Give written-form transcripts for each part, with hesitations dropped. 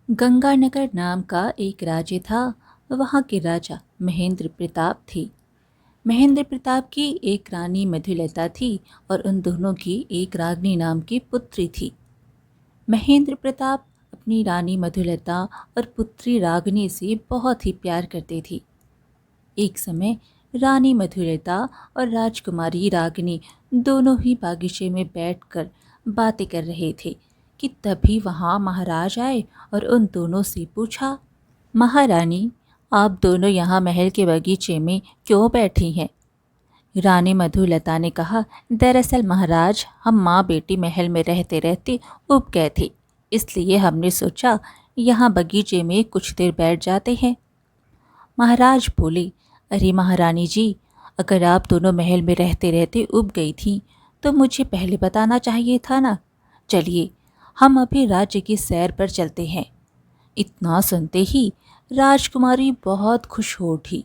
गंगानगर नाम का एक राज्य था। वहाँ के राजा महेंद्र प्रताप थे। महेंद्र प्रताप की एक रानी मधुलता थी और उन दोनों की एक रागनी नाम की पुत्री थी। महेंद्र प्रताप अपनी रानी मधुलता और पुत्री रागनी से बहुत ही प्यार करते थे। एक समय रानी मधुलता और राजकुमारी रागिनी दोनों ही बागीचे में बैठकर बातें कर रहे थे कि तभी वहाँ महाराज आए और उन दोनों से पूछा, महारानी, आप दोनों यहाँ महल के बगीचे में क्यों बैठी हैं? रानी मधुलता ने कहा, दरअसल महाराज, हम माँ बेटी महल में रहते रहते ऊब गए थे, इसलिए हमने सोचा यहाँ बगीचे में कुछ देर बैठ जाते हैं। महाराज बोले, अरे महारानी जी, अगर आप दोनों महल में रहते रहते ऊब गई थी तो मुझे पहले बताना चाहिए था ना। चलिए, हम अभी राज्य की सैर पर चलते हैं। इतना सुनते ही राजकुमारी बहुत खुश हो उठी।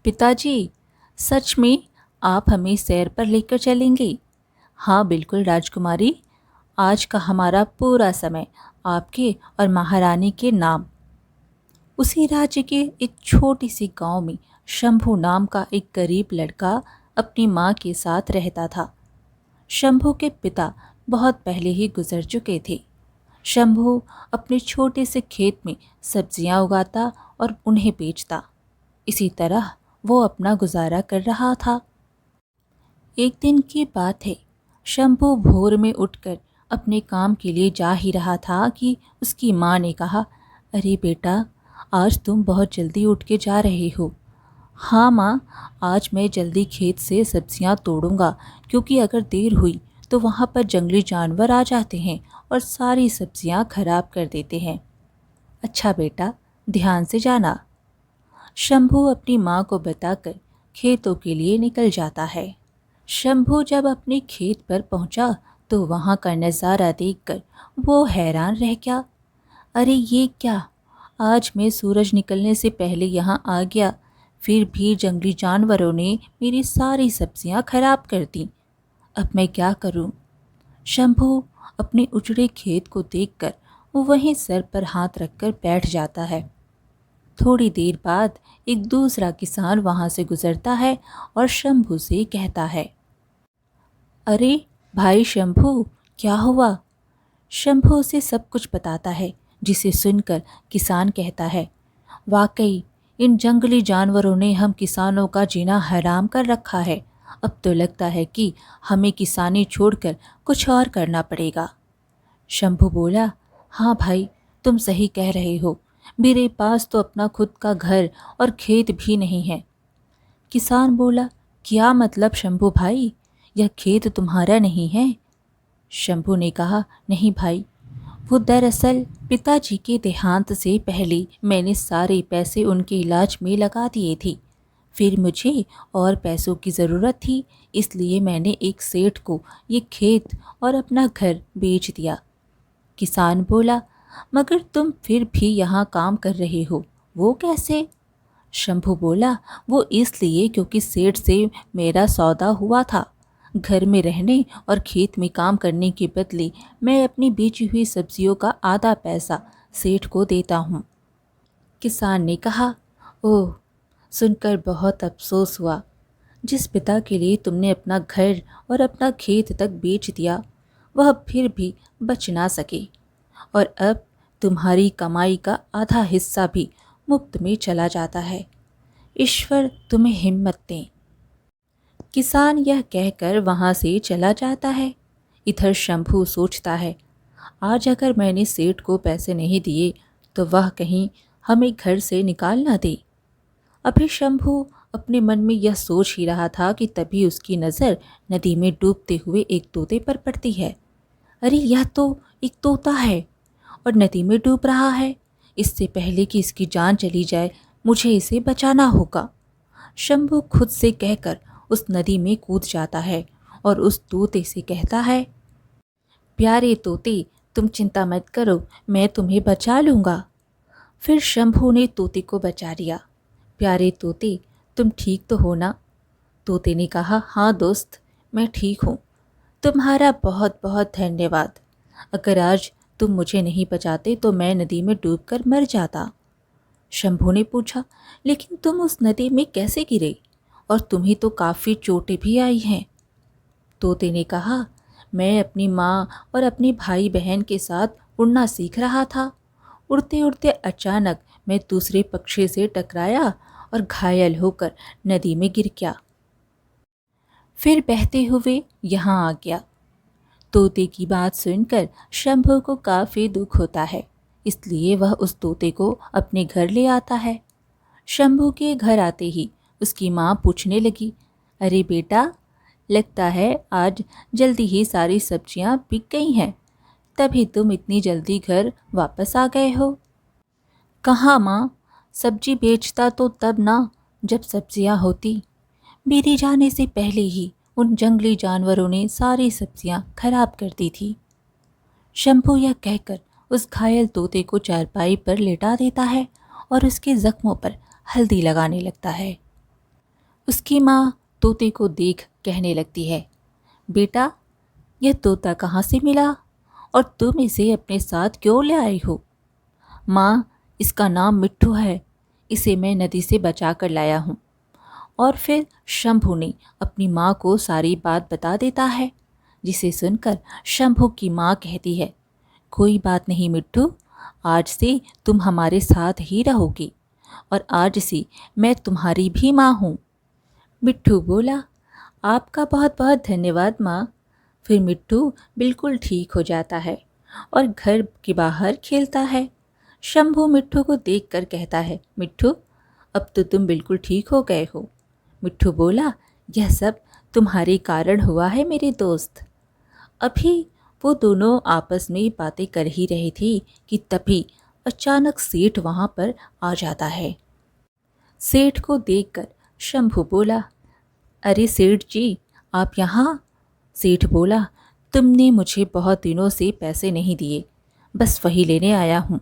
पिताजी, सच में आप हमें सैर पर लेकर चलेंगे? हाँ बिल्कुल राजकुमारी, आज का हमारा पूरा समय आपके और महारानी के नाम। उसी राज्य के एक छोटी सी गांव में शंभू नाम का एक गरीब लड़का अपनी माँ के साथ रहता था। शंभू के पिता बहुत पहले ही गुजर चुके थे। शंभू अपने छोटे से खेत में सब्जियां उगाता और उन्हें बेचता। इसी तरह वो अपना गुजारा कर रहा था। एक दिन की बात है, शंभू भोर में उठकर अपने काम के लिए जा ही रहा था कि उसकी माँ ने कहा, अरे बेटा, आज तुम बहुत जल्दी उठ के जा रहे हो। हाँ माँ, आज मैं जल्दी खेत से सब्जियाँ तोड़ूंगा, क्योंकि अगर देर हुई तो वहाँ पर जंगली जानवर आ जाते हैं और सारी सब्जियाँ खराब कर देते हैं। अच्छा बेटा, ध्यान से जाना। शंभू अपनी माँ को बताकर खेतों के लिए निकल जाता है। शंभू जब अपने खेत पर पहुंचा तो वहां का नज़ारा देखकर वो हैरान रह गया। अरे ये क्या, आज मैं सूरज निकलने से पहले यहाँ आ गया, फिर भी जंगली जानवरों ने मेरी सारी सब्जियाँ खराब कर दी। अब मैं क्या करूँ? शंभू अपने उजड़े खेत को देखकर वहीं सर पर हाथ रखकर बैठ जाता है। थोड़ी देर बाद एक दूसरा किसान वहां से गुजरता है और शंभू से कहता है, अरे भाई शंभू, क्या हुआ? शंभू उसे सब कुछ बताता है, जिसे सुनकर किसान कहता है, वाकई इन जंगली जानवरों ने हम किसानों का जीना हराम कर रखा है। अब तो लगता है कि हमें किसानी छोड़कर कुछ और करना पड़ेगा। शंभू बोला, हाँ भाई, तुम सही कह रहे हो, मेरे पास तो अपना खुद का घर और खेत भी नहीं है। किसान बोला, क्या मतलब शंभू भाई, यह खेत तुम्हारा नहीं है? शंभू ने कहा, नहीं भाई, वो दरअसल पिताजी के देहांत से पहले मैंने सारे पैसे उनके इलाज में लगा दिए थे। फिर मुझे और पैसों की ज़रूरत थी, इसलिए मैंने एक सेठ को ये खेत और अपना घर बेच दिया। किसान बोला, मगर तुम फिर भी यहाँ काम कर रहे हो, वो कैसे? शंभू बोला, वो इसलिए क्योंकि सेठ से मेरा सौदा हुआ था। घर में रहने और खेत में काम करने के बदले मैं अपनी बेची हुई सब्जियों का आधा पैसा सेठ को देता हूँ। किसान ने कहा, ओह, सुनकर बहुत अफसोस हुआ। जिस पिता के लिए तुमने अपना घर और अपना खेत तक बेच दिया, वह फिर भी बच ना सके, और अब तुम्हारी कमाई का आधा हिस्सा भी मुफ्त में चला जाता है। ईश्वर तुम्हें हिम्मत दें। किसान यह कहकर वहां से चला जाता है। इधर शंभू सोचता है, आज अगर मैंने सेठ को पैसे नहीं दिए तो वह कहीं हमें घर से निकाल ना दे। अभी शंभू अपने मन में यह सोच ही रहा था कि तभी उसकी नज़र नदी में डूबते हुए एक तोते पर पड़ती है। अरे यह तो एक तोता है और नदी में डूब रहा है। इससे पहले कि इसकी जान चली जाए, मुझे इसे बचाना होगा। शंभू खुद से कहकर उस नदी में कूद जाता है और उस तोते से कहता है, प्यारे तोते, तुम चिंता मत करो, मैं तुम्हें बचा लूँगा। फिर शंभू ने तोते को बचा लिया। प्यारे तोते, तुम ठीक तो हो ना? तोते ने कहा, हाँ दोस्त, मैं ठीक हूँ। तुम्हारा बहुत बहुत धन्यवाद। अगर आज तुम मुझे नहीं बचाते तो मैं नदी में डूबकर मर जाता। शंभू ने पूछा, लेकिन तुम उस नदी में कैसे गिरे, और तुम्हें तो काफ़ी चोटें भी आई हैं। तोते ने कहा, मैं अपनी माँ और अपने भाई बहन के साथ उड़ना सीख रहा था। उड़ते उड़ते अचानक मैं दूसरे पक्षी से टकराया और घायल होकर नदी में गिर गया। फिर बहते हुए यहाँ आ गया। तोते की बात सुनकर शंभू को काफ़ी दुख होता है, इसलिए वह उस तोते को अपने घर ले आता है। शंभू के घर आते ही उसकी माँ पूछने लगी, अरे बेटा, लगता है आज जल्दी ही सारी सब्जियाँ बिक गई हैं, तभी तुम इतनी जल्दी घर वापस आ गए हो। कहाँ माँ, सब्जी बेचता तो तब ना जब सब्जियाँ होती। मेरे जाने से पहले ही उन जंगली जानवरों ने सारी सब्जियाँ खराब कर दी थी। शंभू यह कहकर उस घायल तोते को चारपाई पर लेटा देता है और उसके जख्मों पर हल्दी लगाने लगता है। उसकी माँ तोते को देख कहने लगती है, बेटा, यह तोता कहाँ से मिला और तुम इसे अपने साथ क्यों ले आई हो? माँ, इसका नाम मिट्ठू है, इसे मैं नदी से बचा कर लाया हूँ। और फिर शंभू ने अपनी माँ को सारी बात बता देता है, जिसे सुनकर शंभू की माँ कहती है, कोई बात नहीं मिट्ठू, आज से तुम हमारे साथ ही रहोगी और आज से मैं तुम्हारी भी माँ हूँ। मिट्ठू बोला, आपका बहुत बहुत धन्यवाद माँ। फिर मिट्ठू बिल्कुल ठीक हो जाता है और घर के बाहर खेलता है। शंभू मिट्ठू को देखकर कहता है, मिट्ठू, अब तो तुम बिल्कुल ठीक हो गए हो। मिट्ठू बोला, यह सब तुम्हारे कारण हुआ है मेरे दोस्त। अभी वो दोनों आपस में बातें कर ही रही थी कि तभी अचानक सेठ वहाँ पर आ जाता है। सेठ को देखकर शंभू बोला, अरे सेठ जी, आप यहाँ? सेठ बोला, तुमने मुझे बहुत दिनों से पैसे नहीं दिए, बस वही लेने आया हूँ।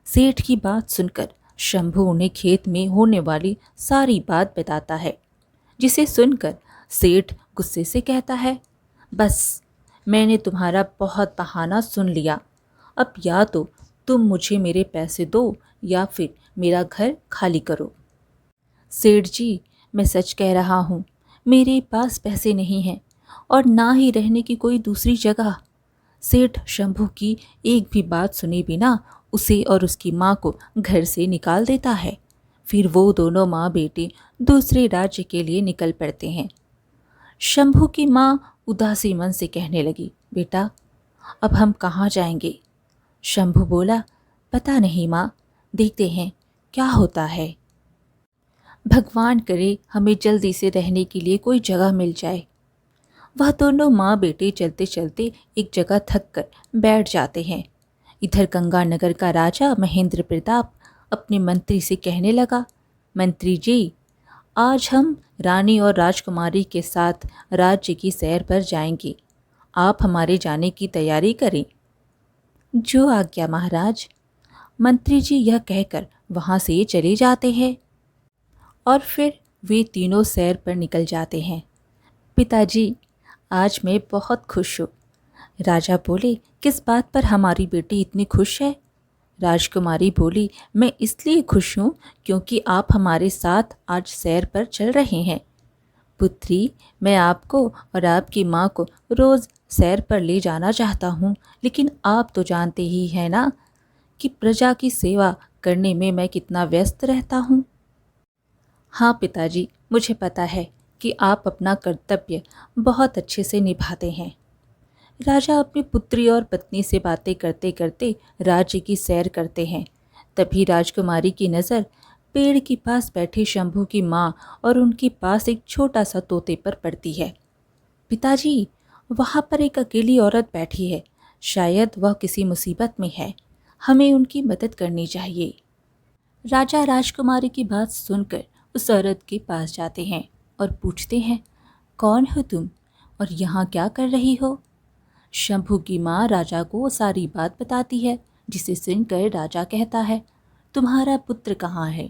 सेठ की बात सुनकर शंभू उन्हें खेत में होने वाली सारी बात बताता है, जिसे सुनकर सेठ गुस्से से कहता है, बस मैंने तुम्हारा बहुत बहाना सुन लिया, अब या तो तुम मुझे मेरे पैसे दो या फिर मेरा घर खाली करो। सेठ जी, मैं सच कह रहा हूँ, मेरे पास पैसे नहीं हैं और ना ही रहने की कोई दूसरी जगह। सेठ शंभू की एक भी बात सुने बिना उसे और उसकी माँ को घर से निकाल देता है। फिर वो दोनों माँ बेटे दूसरे राज्य के लिए निकल पड़ते हैं। शंभू की माँ उदासी मन से कहने लगी, बेटा, अब हम कहाँ जाएंगे? शंभू बोला, पता नहीं माँ, देखते हैं क्या होता है। भगवान करे हमें जल्दी से रहने के लिए कोई जगह मिल जाए। वह दोनों माँ बेटे चलते चलते एक जगह थक कर बैठ जाते हैं। इधर गंगानगर का राजा महेंद्र प्रताप अपने मंत्री से कहने लगा, मंत्री जी, आज हम रानी और राजकुमारी के साथ राज्य की सैर पर जाएंगे, आप हमारे जाने की तैयारी करें। जो आज्ञा महाराज। मंत्री जी यह कहकर वहाँ से चले जाते हैं और फिर वे तीनों सैर पर निकल जाते हैं। पिताजी, आज मैं बहुत खुश हूँ। राजा बोले, किस बात पर हमारी बेटी इतनी खुश है? राजकुमारी बोली, मैं इसलिए खुश हूँ क्योंकि आप हमारे साथ आज सैर पर चल रहे हैं। पुत्री, मैं आपको और आपकी माँ को रोज़ सैर पर ले जाना चाहता हूँ, लेकिन आप तो जानते ही हैं ना कि प्रजा की सेवा करने में मैं कितना व्यस्त रहता हूँ। हाँ पिताजी, मुझे पता है कि आप अपना कर्तव्य बहुत अच्छे से निभाते हैं। राजा अपनी पुत्री और पत्नी से बातें करते करते राज्य की सैर करते हैं। तभी राजकुमारी की नज़र पेड़ के पास बैठी शंभू की माँ और उनके पास एक छोटा सा तोते पर पड़ती है। पिताजी, वहाँ पर एक अकेली औरत बैठी है, शायद वह किसी मुसीबत में है, हमें उनकी मदद करनी चाहिए। राजा राजकुमारी की बात सुनकर उस औरत के पास जाते हैं और पूछते हैं, कौन हो तुम और यहाँ क्या कर रही हो? शंभू की माँ राजा को सारी बात बताती है, जिसे सुनकर राजा कहता है, तुम्हारा पुत्र कहाँ है?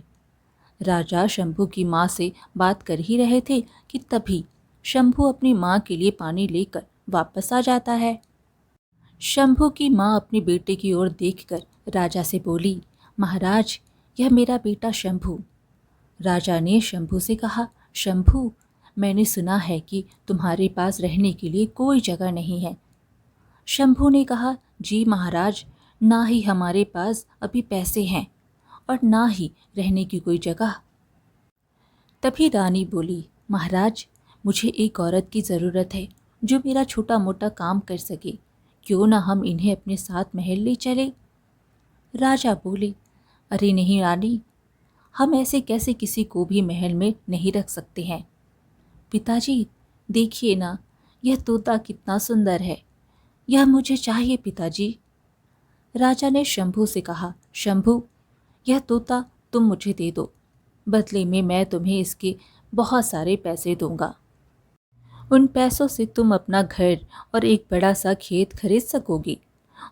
राजा शंभू की माँ से बात कर ही रहे थे कि तभी शंभू अपनी माँ के लिए पानी लेकर वापस आ जाता है। शंभू की माँ अपने बेटे की ओर देखकर राजा से बोली, महाराज, यह मेरा बेटा शंभू। राजा ने शंभू से कहा, शंभू, मैंने सुना है कि तुम्हारे पास रहने के लिए कोई जगह नहीं है। शंभू ने कहा, जी महाराज, ना ही हमारे पास अभी पैसे हैं और ना ही रहने की कोई जगह। तभी रानी बोली, महाराज, मुझे एक औरत की ज़रूरत है जो मेरा छोटा मोटा काम कर सके। क्यों ना हम इन्हें अपने साथ महल ले चले। राजा बोले, अरे नहीं रानी, हम ऐसे कैसे किसी को भी महल में नहीं रख सकते हैं। पिताजी, देखिए ना, यह तोता कितना सुंदर है। यह मुझे चाहिए पिताजी। राजा ने शंभू से कहा, शंभू, यह तोता तुम मुझे दे दो, बदले में मैं तुम्हें इसके बहुत सारे पैसे दूंगा। उन पैसों से तुम अपना घर और एक बड़ा सा खेत खरीद सकोगी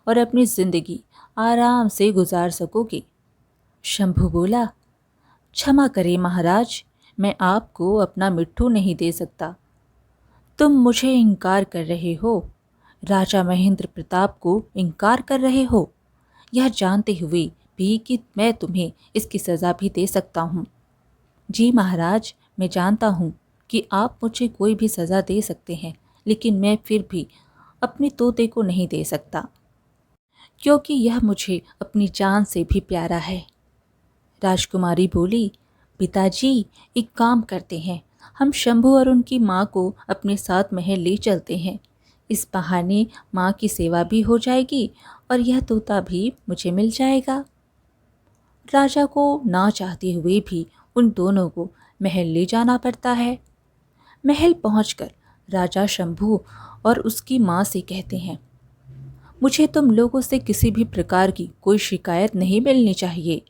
और अपनी जिंदगी आराम से गुजार सकोगी। शंभू बोला, क्षमा करें महाराज, मैं आपको अपना मिट्ठू नहीं दे सकता। तुम मुझे इनकार कर रहे हो, राजा महेंद्र प्रताप को इनकार कर रहे हो, यह जानते हुए भी कि मैं तुम्हें इसकी सज़ा भी दे सकता हूँ। जी महाराज, मैं जानता हूँ कि आप मुझे कोई भी सज़ा दे सकते हैं, लेकिन मैं फिर भी अपने तोते को नहीं दे सकता, क्योंकि यह मुझे अपनी जान से भी प्यारा है। राजकुमारी बोली, पिताजी, एक काम करते हैं, हम शंभू और उनकी माँ को अपने साथ महल ले चलते हैं। इस बहाने माँ की सेवा भी हो जाएगी और यह तोता भी मुझे मिल जाएगा। राजा को ना चाहते हुए भी उन दोनों को महल ले जाना पड़ता है। महल पहुंचकर राजा शंभू और उसकी माँ से कहते हैं, मुझे तुम लोगों से किसी भी प्रकार की कोई शिकायत नहीं मिलनी चाहिए।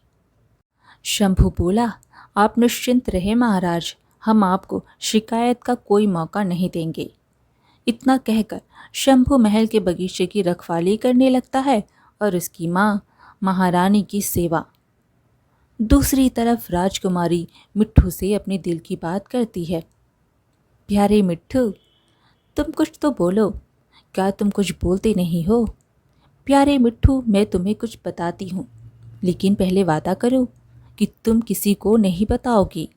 शंभू बोला, आप निश्चिंत रहे महाराज, हम आपको शिकायत का कोई मौका नहीं देंगे। इतना कहकर शंभू महल के बगीचे की रखवाली करने लगता है और उसकी माँ महारानी की सेवा। दूसरी तरफ राजकुमारी मिट्ठू से अपने दिल की बात करती है। प्यारे मिट्ठू, तुम कुछ तो बोलो, क्या तुम कुछ बोलते नहीं हो? प्यारे मिट्ठू, मैं तुम्हें कुछ बताती हूँ, लेकिन पहले वादा करो कि तुम किसी को नहीं बताओगी।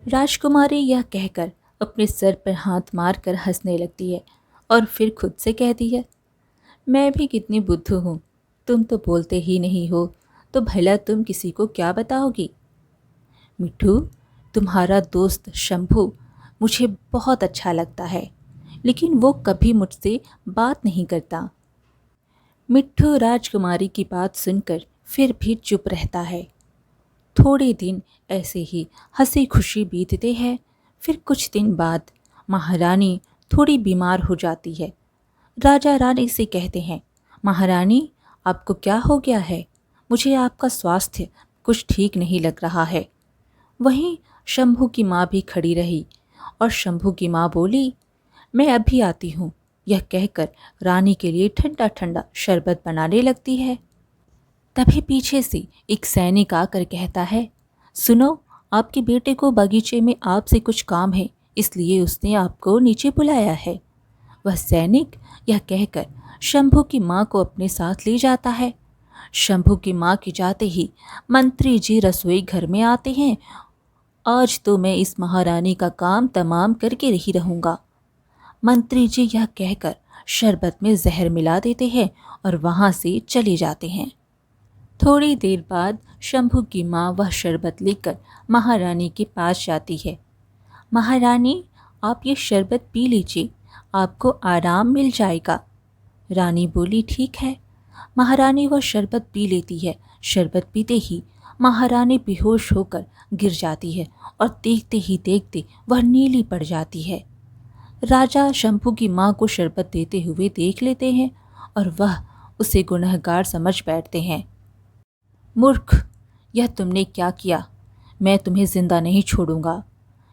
राजकुमारी यह कहकर अपने सर पर हाथ मारकर हंसने लगती है और फिर खुद से कहती है, मैं भी कितनी बुद्धू हूँ, तुम तो बोलते ही नहीं हो, तो भला तुम किसी को क्या बताओगी। मिट्ठू, तुम्हारा दोस्त शंभू मुझे बहुत अच्छा लगता है, लेकिन वो कभी मुझसे बात नहीं करता। मिट्ठू राजकुमारी की बात सुनकर फिर भी चुप रहता है। थोड़े दिन ऐसे ही हंसी खुशी बीतते हैं। फिर कुछ दिन बाद महारानी थोड़ी बीमार हो जाती है। राजा रानी से कहते हैं, महारानी, आपको क्या हो गया है? मुझे आपका स्वास्थ्य कुछ ठीक नहीं लग रहा है। वहीं शंभू की माँ भी खड़ी रही और शंभू की माँ बोली, मैं अभी आती हूँ। यह कहकर रानी के लिए ठंडा ठंडा शरबत बनाने लगती है। तभी पीछे से एक सैनिक आकर कहता है, सुनो, आपके बेटे को बगीचे में आपसे कुछ काम है, इसलिए उसने आपको नीचे बुलाया है। वह सैनिक यह कहकर शंभू की माँ को अपने साथ ले जाता है। शंभू की माँ के जाते ही मंत्री जी रसोई घर में आते हैं। आज तो मैं इस महारानी का काम तमाम करके ही रहूँगा। मंत्री जी यह कहकर शरबत में जहर मिला देते हैं और वहाँ से चले जाते हैं। थोड़ी देर बाद शंभू की माँ वह शरबत लेकर महारानी के पास जाती है। महारानी, आप ये शरबत पी लीजिए, आपको आराम मिल जाएगा। रानी बोली, ठीक है। महारानी वह शरबत पी लेती है। शरबत पीते ही महारानी बेहोश होकर गिर जाती है और देखते ही देखते वह नीली पड़ जाती है। राजा शंभू की माँ को शरबत देते हुए देख लेते हैं और वह उसे गुनहगार समझ बैठते हैं। मूर्ख, यह तुमने क्या किया? मैं तुम्हें जिंदा नहीं छोड़ूंगा।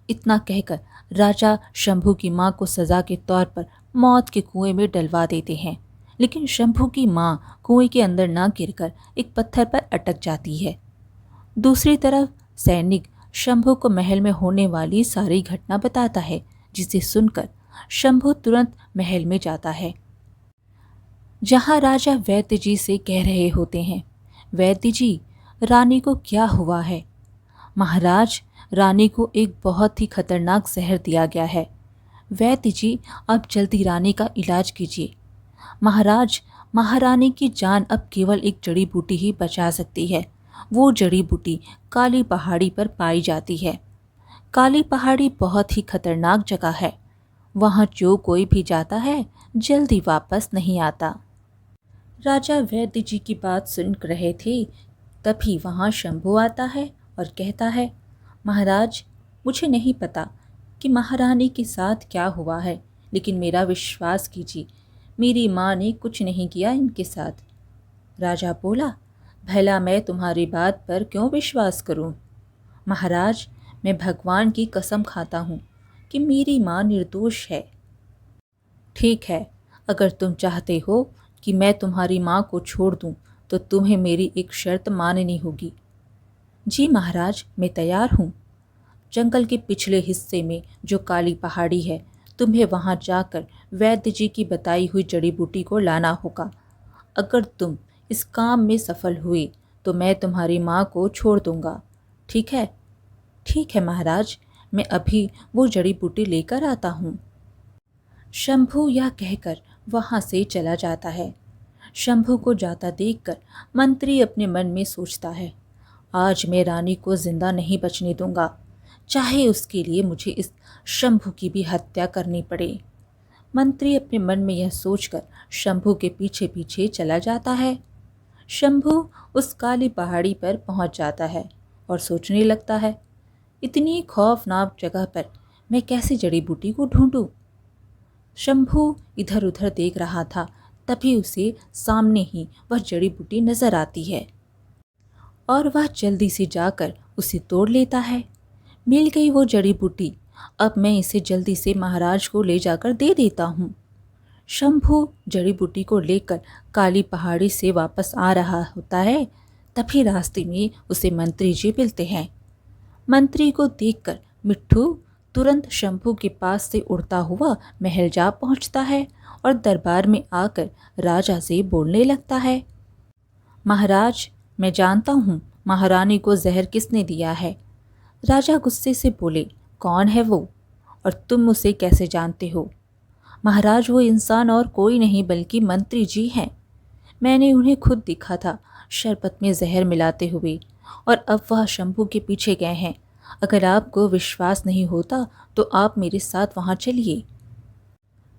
इतना कहकर राजा शंभू की माँ को सज़ा के तौर पर मौत के कुएं में डलवा देते हैं, लेकिन शंभू की माँ कुएं के अंदर ना गिरकर एक पत्थर पर अटक जाती है। दूसरी तरफ सैनिक शंभू को महल में होने वाली सारी घटना बताता है, जिसे सुनकर शंभू तुरंत महल में जाता है। जहाँ राजा वैद्य जी से कह रहे होते हैं, वैद्य जी, रानी को क्या हुआ है? महाराज, रानी को एक बहुत ही खतरनाक जहर दिया गया है। वैद्य जी, आप जल्दी रानी का इलाज कीजिए। महाराज, महारानी की जान अब केवल एक जड़ी बूटी ही बचा सकती है। वो जड़ी बूटी काली पहाड़ी पर पाई जाती है। काली पहाड़ी बहुत ही खतरनाक जगह है। वहाँ जो कोई भी जाता है जल्दी वापस नहीं आता। राजा वैद्य जी की बात सुन रहे थे, तभी वहाँ शंभू आता है और कहता है, महाराज, मुझे नहीं पता कि महारानी के साथ क्या हुआ है, लेकिन मेरा विश्वास कीजिए, मेरी माँ ने कुछ नहीं किया इनके साथ। राजा बोला, भला मैं तुम्हारी बात पर क्यों विश्वास करूं? महाराज, मैं भगवान की कसम खाता हूँ कि मेरी माँ निर्दोष है। ठीक है, अगर तुम चाहते हो कि मैं तुम्हारी माँ को छोड़ दूं, तो तुम्हें मेरी एक शर्त माननी होगी। जी महाराज, मैं तैयार हूँ। जंगल के पिछले हिस्से में जो काली पहाड़ी है, तुम्हें वहाँ जाकर वैद्य जी की बताई हुई जड़ी बूटी को लाना होगा। अगर तुम इस काम में सफल हुए तो मैं तुम्हारी माँ को छोड़ दूंगा। ठीक है? ठीक है महाराज, मैं अभी वो जड़ी बूटी लेकर आता हूँ। शंभू यह कहकर वहाँ से चला जाता है। शंभू को जाता देखकर मंत्री अपने मन में सोचता है, आज मैं रानी को जिंदा नहीं बचने दूंगा, चाहे उसके लिए मुझे इस शंभू की भी हत्या करनी पड़े। मंत्री अपने मन में यह सोचकर शंभू के पीछे पीछे चला जाता है। शंभू उस काली पहाड़ी पर पहुंच जाता है और सोचने लगता है, इतनी खौफनाक जगह पर मैं कैसे जड़ी बूटी को ढूंढूं? शंभू इधर उधर देख रहा था, तभी उसे सामने ही वह जड़ी बूटी नजर आती है और वह जल्दी से जाकर उसे तोड़ लेता है। मिल गई वो जड़ी बूटी, अब मैं इसे जल्दी से महाराज को ले जाकर दे देता हूँ। शंभू जड़ी बूटी को लेकर काली पहाड़ी से वापस आ रहा होता है, तभी रास्ते में उसे मंत्री जी मिलते हैं। मंत्री को देखकर मिट्ठू तुरंत शंभू के पास से उड़ता हुआ महल जा पहुंचता है और दरबार में आकर राजा से बोलने लगता है, महाराज, मैं जानता हूँ महारानी को जहर किसने दिया है। राजा गुस्से से बोले, कौन है वो और तुम उसे कैसे जानते हो? महाराज, वो इंसान और कोई नहीं बल्कि मंत्री जी हैं। मैंने उन्हें खुद देखा था शरबत में जहर मिलाते हुए, और अब वह शंभू के पीछे गए हैं। अगर आपको विश्वास नहीं होता तो आप मेरे साथ वहाँ चलिए।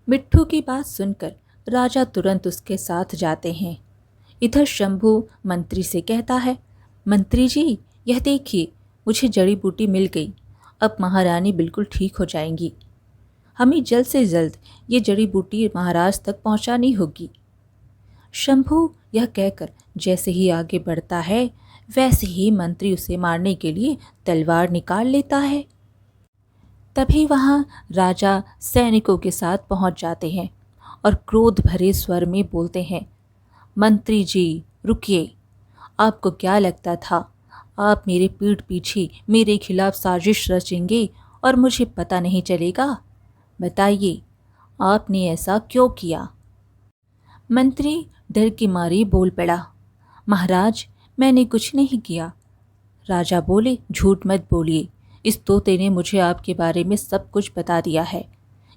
मिट्ठू की बात सुनकर राजा तुरंत उसके साथ जाते हैं। इधर शंभू मंत्री से कहता है, मंत्री जी, यह देखिए, मुझे जड़ी बूटी मिल गई। अब महारानी बिल्कुल ठीक हो जाएंगी। हमें जल्द से जल्द ये जड़ी बूटी महाराज तक पहुंचानी होगी। शंभू यह कहकर जैसे ही आगे बढ़ता है, वैसे ही मंत्री उसे मारने के लिए तलवार निकाल लेता है। तभी वहाँ राजा सैनिकों के साथ पहुंच जाते हैं और क्रोध भरे स्वर में बोलते हैं, मंत्री जी, रुकिए। आपको क्या लगता था आप मेरे पीठ पीछे मेरे खिलाफ साजिश रचेंगे और मुझे पता नहीं चलेगा? बताइए, आपने ऐसा क्यों किया? मंत्री डर की मारी बोल पड़ा, महाराज, मैंने कुछ नहीं किया। राजा बोले, झूठ मत बोलिए, इस तोते ने मुझे आपके बारे में सब कुछ बता दिया है।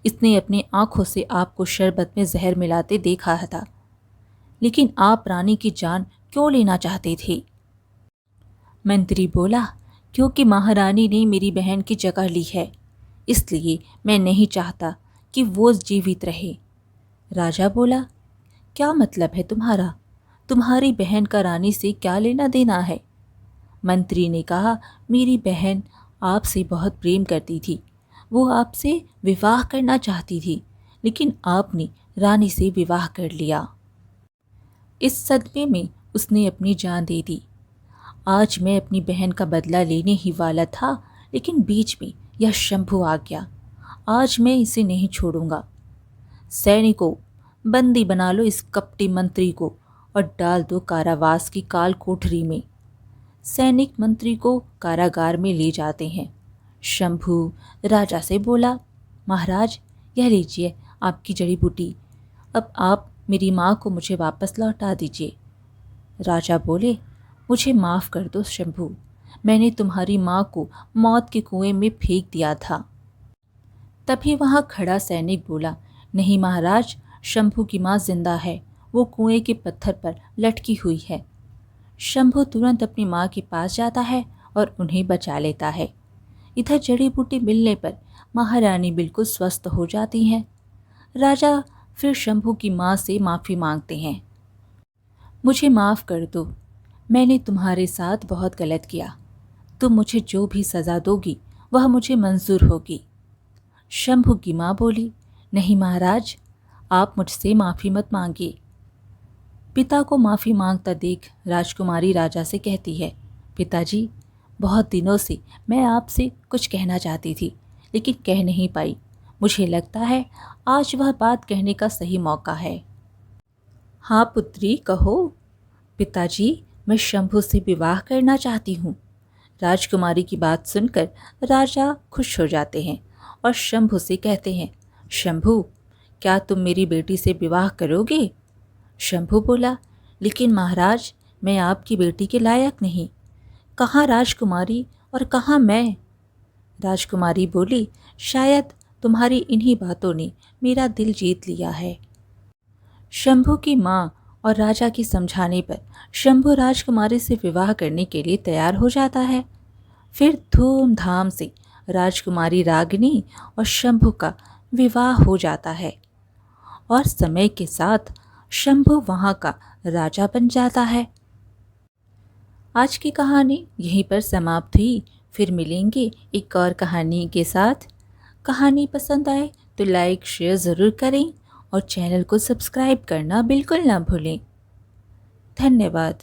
इसने अपनी आंखों से आपको शरबत में जहर मिलाते देखा था। लेकिन आप रानी की जान क्यों लेना चाहते थे? मंत्री बोला, क्योंकि महारानी ने मेरी बहन की जगह ली है, इसलिए मैं नहीं चाहता कि वो जीवित रहे। राजा बोला, क्या मतलब है तुम्हारा? तुम्हारी बहन का रानी से क्या लेना देना है? मंत्री ने कहा, मेरी बहन आपसे बहुत प्रेम करती थी। वो आपसे विवाह करना चाहती थी, लेकिन आपने रानी से विवाह कर लिया। इस सदमे में उसने अपनी जान दे दी। आज मैं अपनी बहन का बदला लेने ही वाला था, लेकिन बीच में यह शंभू आ गया। आज मैं इसे नहीं छोड़ूंगा। सैनिकों, बंदी बना लो इस कपटी मंत्री को और डाल दो कारावास की काल कोठरी में। सैनिक मंत्री को कारागार में ले जाते हैं। शंभू राजा से बोला, महाराज, यह लीजिए आपकी जड़ी बूटी। अब आप मेरी माँ को मुझे वापस लौटा दीजिए। राजा बोले, मुझे माफ़ कर दो शंभू, मैंने तुम्हारी माँ को मौत के कुएं में फेंक दिया था। तभी वहाँ खड़ा सैनिक बोला, नहीं महाराज, शंभू की माँ जिंदा है, वो कुएं के पत्थर पर लटकी हुई है। शंभू तुरंत अपनी माँ के पास जाता है और उन्हें बचा लेता है। इधर जड़ी बूटी मिलने पर महारानी बिल्कुल स्वस्थ हो जाती हैं। राजा फिर शंभू की माँ से माफ़ी मांगते हैं। मुझे माफ़ कर दो, मैंने तुम्हारे साथ बहुत गलत किया। तुम मुझे जो भी सज़ा दोगी वह मुझे मंजूर होगी। शंभू की माँ बोली, नहीं महाराज, आप मुझसे माफ़ी मत मांगिए। पिता को माफ़ी मांगता देख राजकुमारी राजा से कहती है, पिताजी, बहुत दिनों से मैं आपसे कुछ कहना चाहती थी लेकिन कह नहीं पाई। मुझे लगता है आज वह बात कहने का सही मौका है। हाँ पुत्री, कहो। पिताजी, मैं शंभू से विवाह करना चाहती हूँ। राजकुमारी की बात सुनकर राजा खुश हो जाते हैं और शंभू से कहते हैं, शंभू, क्या तुम मेरी बेटी से विवाह करोगे? शंभू बोला, लेकिन महाराज, मैं आपकी बेटी के लायक नहीं। कहाँ राजकुमारी और कहाँ मैं? राजकुमारी बोली, शायद तुम्हारी इन्हीं बातों ने मेरा दिल जीत लिया है। शंभू की माँ और राजा के समझाने पर शंभू राजकुमारी से विवाह करने के लिए तैयार हो जाता है। फिर धूमधाम से राजकुमारी रागिनी और शंभू का विवाह हो जाता है और समय के साथ शंभू वहाँ का राजा बन जाता है। आज की कहानी यहीं पर समाप्त हुई। फिर मिलेंगे एक और कहानी के साथ। कहानी पसंद आए तो लाइक शेयर ज़रूर करें और चैनल को सब्सक्राइब करना बिल्कुल ना भूलें। धन्यवाद।